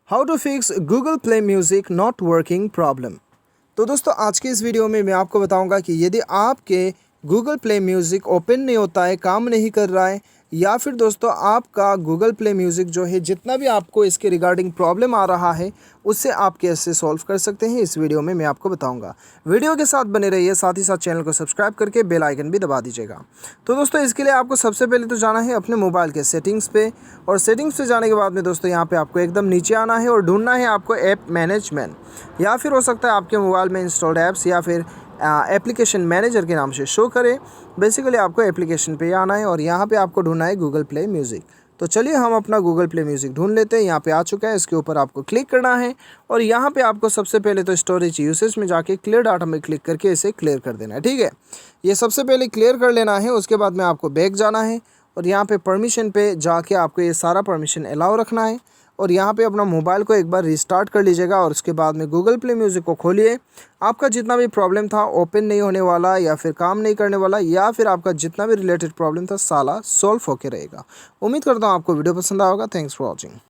How to fix Google play music not working problem. तो दोस्तों आज के इस वीडियो में मैं आपको बताऊंगा कि यदि आपके गूगल प्ले म्यूज़िक ओपन नहीं होता है, काम नहीं कर रहा है, या फिर दोस्तों आपका गूगल प्ले म्यूज़िक जो है जितना भी आपको इसके रिगार्डिंग प्रॉब्लम आ रहा है उससे आप कैसे सॉल्व कर सकते हैं, इस वीडियो में मैं आपको बताऊंगा। वीडियो के साथ बने रहिए, साथ ही साथ चैनल को सब्सक्राइब करके बेल आइकन भी दबा दीजिएगा। तो दोस्तों इसके लिए आपको सबसे पहले तो जाना है अपने मोबाइल के सेटिंग्स पे, और सेटिंग्स पे जाने के बाद में दोस्तों यहाँ पे आपको एकदम नीचे आना है और ढूंढना है आपको ऐप मैनेजमेंट, या फिर हो सकता है आपके मोबाइल में इंस्टॉल्ड ऐप्स या फिर एप्लीकेशन मैनेजर के नाम से शो करे। बेसिकली आपको एप्लीकेशन पे आना है और यहाँ पे आपको ढूंढना है गूगल प्ले म्यूज़िक। तो चलिए हम अपना गूगल प्ले म्यूज़िक ढूंढ लेते हैं। यहाँ पे आ चुका है, इसके ऊपर आपको क्लिक करना है और यहाँ पे आपको सबसे पहले तो स्टोरेज यूसेज में जाके क्लियर डाटा में क्लिक करके इसे क्लियर कर देना है। ठीक है, ये सबसे पहले क्लियर कर लेना है। उसके बाद में आपको बैक जाना है और यहाँ पे परमिशन पे जाके आपको ये सारा परमिशन अलाउ रखना है और यहाँ पे अपना मोबाइल को एक बार रिस्टार्ट कर लीजिएगा और उसके बाद में गूगल प्ले म्यूज़िक को खोलिए। आपका जितना भी प्रॉब्लम था ओपन नहीं होने वाला या फिर काम नहीं करने वाला या फिर आपका जितना भी रिलेटेड प्रॉब्लम था सारा सॉल्व होके रहेगा। उम्मीद करता हूँ आपको वीडियो पसंद आएगा। Thanks for watching.